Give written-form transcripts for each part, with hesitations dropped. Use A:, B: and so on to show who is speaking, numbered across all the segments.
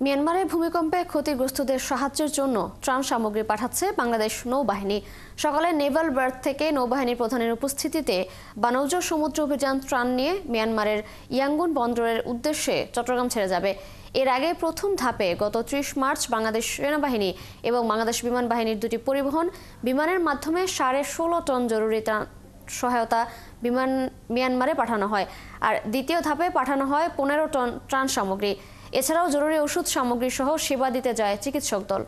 A: মিয়ানমারে ভূমিকম্পে ক্ষতিগ্রস্তদের সাহায্যের জন্য ত্রাণ সামগ্রী পাঠাচ্ছে বাংলাদেশ নৌবাহিনী। সকালে নেভাল বার্থ থেকে নৌবাহিনীর প্রধানের উপস্থিতিতে বানৌজা সমুদ্র অভিযান ত্রাণ নিয়ে মিয়ানমারের ইয়াঙ্গুন বন্দরের উদ্দেশ্যে চট্টগ্রাম ছেড়ে যাবে। এর আগে প্রথম ধাপে গত ৩০ মার্চ বাংলাদেশ সেনাবাহিনী এবং বাংলাদেশ বিমান বাহিনীর দুটি পরিবহন বিমানের মাধ্যমে ১৬.৫ টন জরুরি সহায়তা মিয়ানমারে পাঠানো হয়। আর দ্বিতীয় ধাপে পাঠানো হয় ১৫ টন ত্রাণ সামগ্রী। এছাড়াও জরুরি ওষুধ সামগ্রী সহ সেবা দিতে যায় চিকিৎসক দল।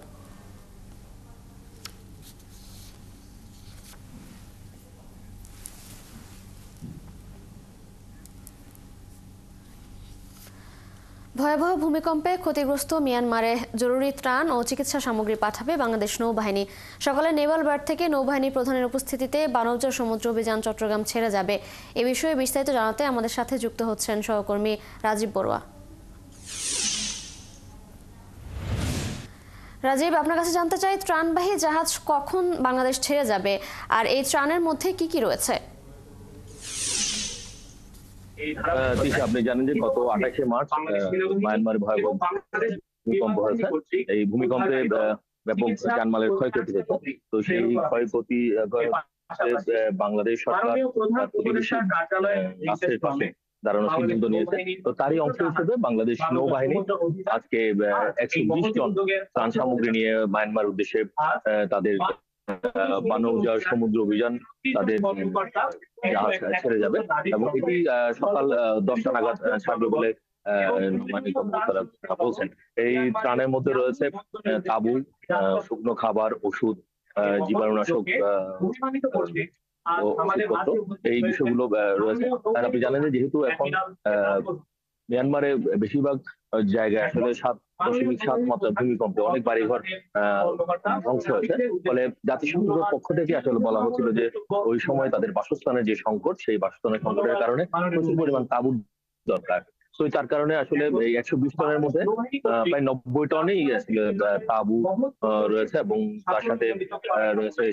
A: ভয়াবহ ভূমিকম্পে ক্ষতিগ্রস্ত মিয়ানমারে জরুরি ত্রাণ ও চিকিৎসা সামগ্রী পাঠাবে বাংলাদেশ নৌবাহিনী। সকালে নেভাল বার্থ থেকে নৌবাহিনীর প্রধানের উপস্থিতিতে বানৌজা সমুদ্র অভিযান চট্টগ্রাম ছেড়ে যাবে। এ বিষয়ে বিস্তারিত জানাতে আমাদের সাথে যুক্ত হচ্ছেন সহকর্মী রাজীব বড়ুয়া। রাজীব, আপনার কাছে জানতে চাই, ত্রাণবাহী জাহাজ কখন বাংলাদেশ ছেড়ে যাবে আর এই ত্রাণের মধ্যে কি কি রয়েছে?
B: আপনি জানেন যে গত ২৮শে মার্চ মায়ানমারে ভয়াবহ ভূমিকম্প হয়েছে। এই ভূমিকম্পে ব্যাপক জানমালের ক্ষয়ক্ষতি হয়েছে। তো সেই ক্ষয়ক্ষতি বাংলাদেশ সরকার রাষ্ট্রের পাশে দাঁড়ানোর সিদ্ধান্ত নিয়েছে। তো তারই অংশ হিসেবে বাংলাদেশ নৌবাহিনী আজকে ১২০ টন ত্রাণ সামগ্রী নিয়ে মায়ানমার উদ্দেশ্যে তাদের বানৌজা সমুদ্র অভিযান তাদের জাহাজ ছেড়ে যাবে এবং এটি সকাল ১০টা নাগাদ ছাড়বে বলে বলছেন। এই ত্রাণের মধ্যে রয়েছে তাঁবু, শুকনো খাবার, ওষুধ, জীবাণুনাশক ওষুধপত্র, এই বিষয়গুলো রয়েছে। আর আপনি জানেন যে যেহেতু এখন মিয়ানমারে বেশিরভাগ জায়গায় আসলে ৭.৭ মাত্রা ভূমিকম্পে অনেক বাড়িঘর ধ্বংস হয়েছে। ফলে জাতিসংঘের পক্ষ থেকে আসলে বলা হচ্ছিল যে ওই সময় তাদের বাসস্থানের যে সংকট, সেই বাসস্থানের সংকটের কারণে প্রচুর পরিমাণ তাঁবুর দরকার। তো তার কারণে আসলে এই ১২০ টনের মধ্যে প্রায় ৯০ টনেই তাঁবু রয়েছে এবং তার সাথে রয়েছে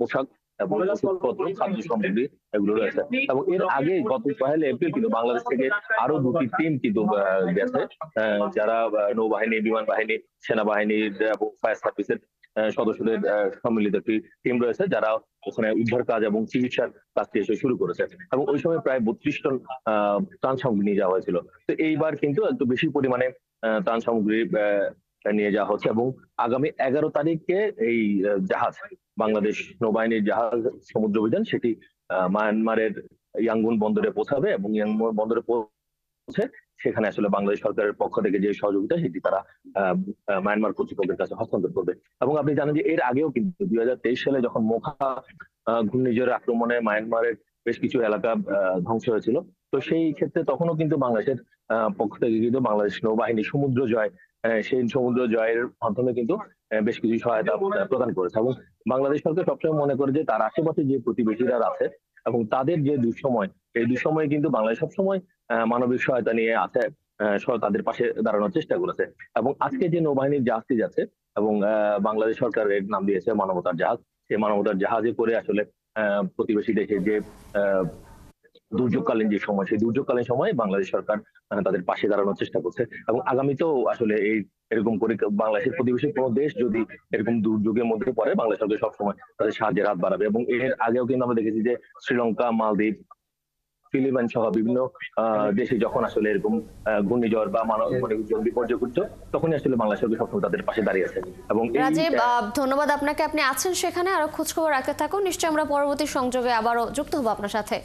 B: পোশাক এবং ওষুধপত্র, খাদ্য সামগ্রী, এগুলো রয়েছে। এবং এর আগে গত ১ এপ্রিল কিন্তু বাংলাদেশ থেকে আরো দুটি টিম কিন্তু গেছে, যারা নৌবাহিনী, বিমান বাহিনী, সেনাবাহিনীর এবং ফায়ার সার্ভিসের সদস্যদের সম্মিলিত একটি টিম রয়েছে, যারা ওখানে উদ্ধার কাজ এবং চিকিৎসার কাজটি এসে শুরু করেছে। এবং ওই সময় প্রায় ৩২ টন ত্রাণ সামগ্রী নিয়ে যাওয়া হয়েছিল। তো এইবার কিন্তু একটু বেশি পরিমাণে ত্রাণ সামগ্রী নিয়ে যাওয়া হচ্ছে এবং আগামী ১১ তারিখে এই জাহাজ, বাংলাদেশ নৌবাহিনীর জাহাজ সমুদ্র অভিযান, সেটি মায়ানমারের ইয়াঙ্গুন বন্দরে পৌঁছাবে এবং ইয়াঙ্গুন বন্দরে পৌঁছে সেখানে আসলে বাংলাদেশ সরকারের পক্ষ থেকে যে সহযোগিতা, সেটি তারা মায়ানমার কর্তৃপক্ষের কাছে হস্তান্তর করবে। এবং আপনি জানেন যে এর আগেও কিন্তু ২০২৩ সালে যখন মোখা ঘূর্ণিঝড়ের আক্রমণে মায়ানমারের বেশ কিছু এলাকা ধ্বংস হয়েছিল, তো সেই ক্ষেত্রে তখনও কিন্তু বাংলাদেশের পক্ষ থেকে কিন্তু বাংলাদেশ নৌবাহিনী সমুদ্র জয়, সেই সমুদ্র জয়ের মাধ্যমে কিন্তু বেশ কিছু সহায়তা প্রদান করেছে। এবং বাংলাদেশ সরকার সবসময় মনে করে যে তার আশেপাশে যে প্রতিবেশীরা আছে এবং তাদের যে দুঃসময়, এই দুঃসময়ে কিন্তু বাংলাদেশ সবসময় মানবিক সহায়তা নিয়ে আছে, তাদের পাশে দাঁড়ানোর চেষ্টা করেছে। এবং আজকে যে নৌবাহিনীর জাহাজটি যাচ্ছে এবং বাংলাদেশ সরকার এর নাম দিয়েছে মানবতার জাহাজ, সেই মানবতার জাহাজে করে আসলে প্রতিবেশী দেশে যে দুর্যোগকালীন যে সময়, সেই দুর্যোগকালীন সময়ে বাংলাদেশ সরকার তাদের পাশে দাঁড়ানোর চেষ্টা করছে। এবং আগামীতেও আসলে এরকম করে বাংলাদেশের প্রতিবেশী কোনো দেশ যদি এরকম দুর্যোগের মধ্যে পড়ে, বাংলাদেশ সরকার সবসময় তাদের সাহায্যের হাত বাড়াবে। এবং এর আগেও কিন্তু আমরা দেখেছি যে শ্রীলঙ্কা, মালদ্বীপ, ফিলিপাইন সহ বিভিন্ন দেশে যখন আসলে এরকম ঘূর্ণিঝড় বা বিপর্যয় ঘটছে, তখনই আসলে বাংলাদেশ সরকার সবসময় তাদের পাশে দাঁড়িয়েছে। এবং
A: রাজীব, ধন্যবাদ আপনাকে। আপনি আছেন সেখানে, আরো খোঁজ খবর রাখতে থাকুন। নিশ্চয়ই আমরা পরবর্তী সংযোগে আবারও যুক্ত হবো আপনার সাথে।